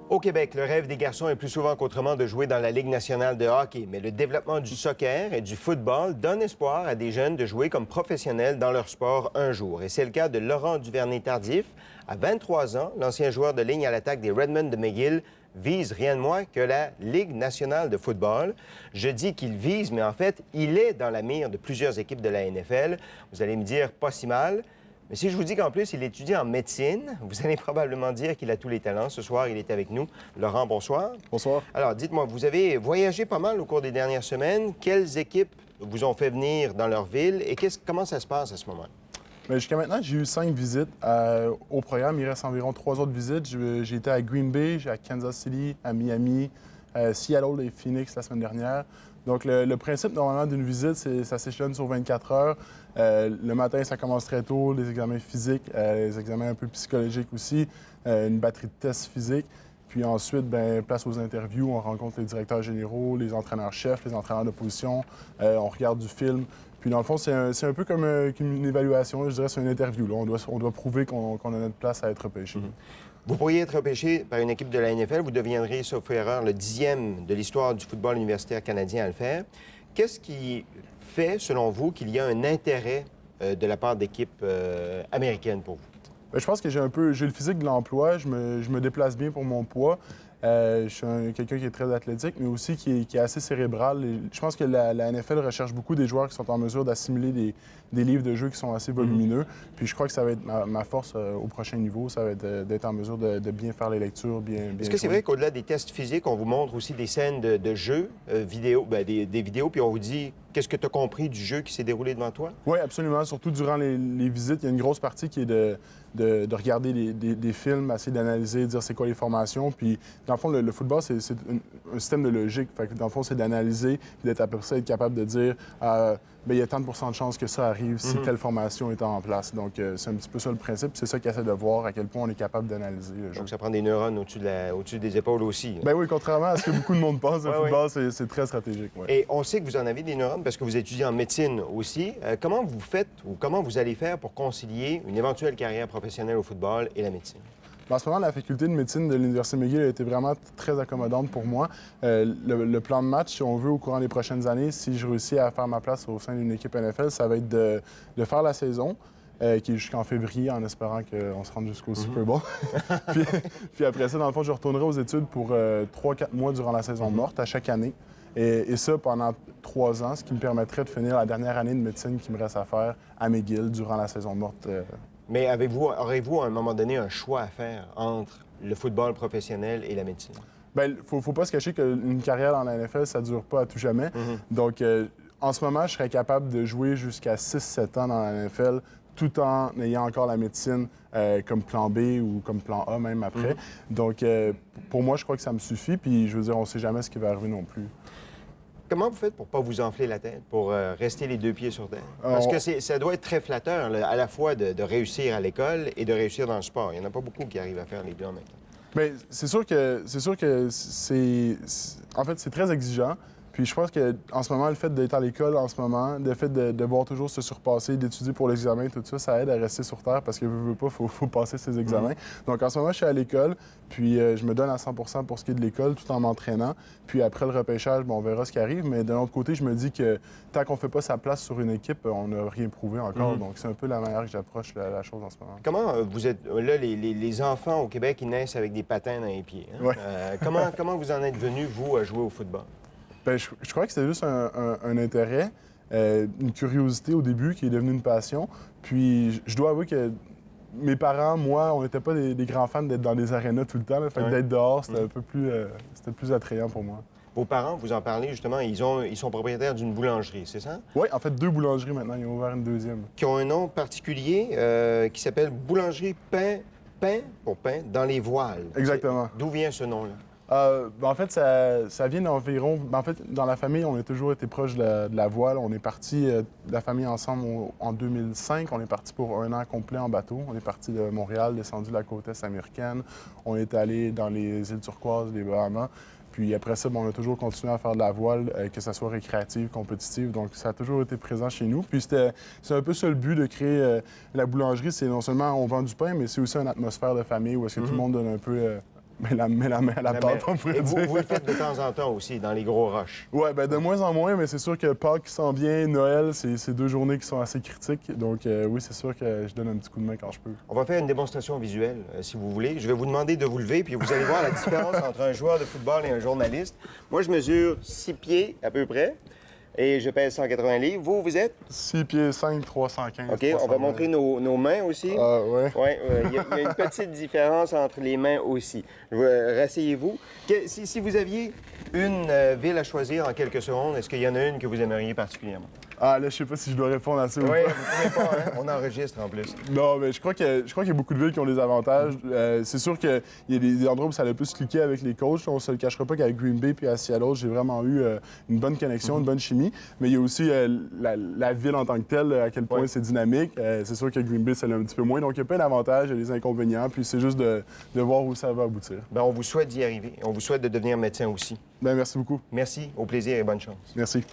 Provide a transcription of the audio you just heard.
Au Québec, le rêve des garçons est plus souvent qu'autrement de jouer dans la Ligue nationale de hockey, mais le développement du soccer et du football donne espoir à des jeunes de jouer comme professionnels dans leur sport un jour. Et c'est le cas de Laurent Duvernay-Tardif. À 23 ans, l'ancien joueur de ligne à l'attaque des Redmen de McGill vise rien de moins que la Ligue nationale de football. Je dis qu'il vise, mais en fait, il est dans la mire de plusieurs équipes de la NFL. Vous allez me dire, pas si mal. Mais si je vous dis qu'en plus, il étudie en médecine, vous allez probablement dire qu'il a tous les talents. Ce soir, il est avec nous. Laurent, bonsoir. Bonsoir. Alors, dites-moi, vous avez voyagé pas mal au cours des dernières semaines. Quelles équipes vous ont fait venir dans leur ville et comment ça se passe à ce moment? Bien, jusqu'à maintenant, j'ai eu 5 visites au programme. Il reste environ 3 autres visites. J'ai été à Green Bay, à Kansas City, à Miami, Seattle et Phoenix la semaine dernière. Donc, le principe, normalement, d'une visite, ça s'échelonne sur 24 heures. Le matin, ça commence très tôt, les examens physiques, les examens un peu psychologiques aussi, une batterie de tests physiques. Puis ensuite, bien, place aux interviews, on rencontre les directeurs généraux, les entraîneurs-chefs, les entraîneurs de position, on regarde du film. Puis dans le fond, c'est un peu comme une évaluation, je dirais, c'est une interview. Là. On doit prouver qu'on a notre place à être repêché. Vous pourriez être repêché par une équipe de la NFL. Vous deviendriez, sauf erreur, le 10e de l'histoire du football universitaire canadien à le faire. Qu'est-ce qui fait, selon vous, qu'il y a un intérêt de la part d'équipes américaines pour vous? Bien, je pense que j'ai le physique de l'emploi, je me déplace bien pour mon poids. Je suis quelqu'un qui est très athlétique, mais aussi qui est assez cérébral. Et je pense que la NFL recherche beaucoup des joueurs qui sont en mesure d'assimiler des livres de jeu qui sont assez volumineux. Puis je crois que ça va être ma force au prochain niveau, ça va être d'être en mesure de bien faire les lectures, bien Est-ce que c'est vrai qu'au-delà des tests physiques, on vous montre aussi des scènes de jeux vidéo, des vidéos, puis on vous dit qu'est-ce que tu as compris du jeu qui s'est déroulé devant toi? Oui, absolument. Surtout durant les visites, il y a une grosse partie qui est de regarder des films, essayer d'analyser, dire c'est quoi les formations. Puis, dans le fond, le football, c'est un système de logique. Fait que, dans le fond, c'est d'analyser, puis d'être à peu près être capable de dire bien, il y a tant de pourcents de chances que ça arrive si telle formation est en place. Donc, c'est un petit peu ça le principe. C'est ça qu'il essaie de voir, à quel point on est capable d'analyser le jeu. Donc, ça prend des neurones au-dessus des épaules aussi. Bien oui, contrairement à ce que beaucoup de monde pense, le football, c'est très stratégique. Ouais. Et on sait que vous en avez des neurones parce que vous étudiez en médecine aussi. Comment vous faites ou comment vous allez faire pour concilier une éventuelle carrière professionnelle au football et la médecine? En ce moment, la faculté de médecine de l'Université McGill a été vraiment très accommodante pour moi. Le plan de match, si on veut, au courant des prochaines années, si je réussis à faire ma place au sein d'une équipe NFL, ça va être de faire la saison, qui est jusqu'en février, en espérant qu'on se rende jusqu'au Super Bowl. puis après ça, dans le fond, je retournerai aux études pour 3-4 mois durant la saison morte, à chaque année. Et ça pendant 3 ans, ce qui me permettrait de finir la dernière année de médecine qui me reste à faire à McGill durant la saison morte. Mais aurez-vous à un moment donné un choix à faire entre le football professionnel et la médecine? Bien, faut pas se cacher qu'une carrière dans la NFL, ça dure pas à tout jamais. Donc, en ce moment, je serais capable de jouer jusqu'à 6-7 ans dans la NFL tout en ayant encore la médecine comme plan B ou comme plan A même après. Donc, pour moi, je crois que ça me suffit. Puis, je veux dire, on sait jamais ce qui va arriver non plus. Comment vous faites pour pas vous enfler la tête, pour rester les 2 pieds sur terre? Parce que ça doit être très flatteur, là, à la fois de réussir à l'école et de réussir dans le sport. Il n'y en a pas beaucoup qui arrivent à faire les deux en même temps. Bien, c'est sûr que en fait, c'est très exigeant. Puis je pense qu'en ce moment, le fait d'être à l'école en ce moment, le fait de devoir toujours se surpasser, d'étudier pour l'examen, tout ça, ça aide à rester sur terre parce que veux pas, faut passer ses examens. Donc en ce moment, je suis à l'école, puis je me donne à 100 pour ce qui est de l'école, tout en m'entraînant. Puis après le repêchage, bon, on verra ce qui arrive. Mais d'un autre côté, je me dis que tant qu'on fait pas sa place sur une équipe, on n'a rien prouvé encore. Donc c'est un peu la manière que j'approche la chose en ce moment. Comment vous êtes... Là, les enfants au Québec, ils naissent avec des patins dans les pieds. Hein? Ouais. Comment vous en êtes venu, vous, à jouer au football? Bien, je crois que c'était juste un intérêt, une curiosité au début qui est devenue une passion. Puis je dois avouer que mes parents, moi, on n'était pas des grands fans d'être dans des arénas tout le temps. Là. Fait que d'être dehors, c'était un peu plus attrayant pour moi. Vos parents, vous en parlez justement, ils sont propriétaires d'une boulangerie, c'est ça? Oui, en fait, 2 boulangeries maintenant. Ils ont ouvert une 2e. Qui ont un nom particulier qui s'appelle Boulangerie Pain pour pain dans les voiles. Exactement. D'où vient ce nom-là? En fait, ça vient d'environ... En fait, dans la famille, on a toujours été proche de la voile. On est parti de la famille ensemble en 2005. On est parti pour 1 an complet en bateau. On est parti de Montréal, descendu la côte est américaine. On est allé dans les îles Turquoises, les Bahamas. Puis après ça, on a toujours continué à faire de la voile, que ça soit récréative, compétitive. Donc, ça a toujours été présent chez nous. Puis c'est un peu ça le but de créer la boulangerie. C'est non seulement on vend du pain, mais c'est aussi une atmosphère de famille où est-ce que tout le monde donne un peu mets la main à la pâte, on pourrait Et vous, dire. vous le faites de temps en temps aussi, dans les gros rushs. Ouais, ben de moins en moins, mais c'est sûr que Pâques qui s'en vient, Noël, c'est deux journées qui sont assez critiques. Donc oui, c'est sûr que je donne un petit coup de main quand je peux. On va faire une démonstration visuelle, si vous voulez. Je vais vous demander de vous lever, puis vous allez voir la différence entre un joueur de football et un journaliste. Moi, je mesure 6 pieds à peu près, et je pèse 180 livres. Vous, vous êtes? 6 pieds 5, 315. OK, on va montrer nos mains aussi. Ah, ouais. Oui, il y a une petite différence entre les mains aussi. Rasseyez-vous. Si vous aviez une ville à choisir en quelques secondes, est-ce qu'il y en a une que vous aimeriez particulièrement? Ah, là, je sais pas si je dois répondre à ça ou Oui, pas. vous pouvez pas, hein? On enregistre en plus. Non, mais je crois qu'il y a beaucoup de villes qui ont des avantages. C'est sûr qu'il y a des endroits où ça a le plus cliqué avec les coachs. On se le cachera pas qu'avec Green Bay puis à Seattle, j'ai vraiment eu une bonne connexion, une bonne chimie. Mais il y a aussi la ville en tant que telle, à quel point Ouais. c'est dynamique. C'est sûr que Green Bay, c'est un petit peu moins. Donc, il y a plein d'avantages, il y a des inconvénients. Puis c'est juste de voir où ça va aboutir. Bien, on vous souhaite d'y arriver. On vous souhaite de devenir médecin aussi. Bien, merci beaucoup. Merci, au plaisir et bonne chance. Merci.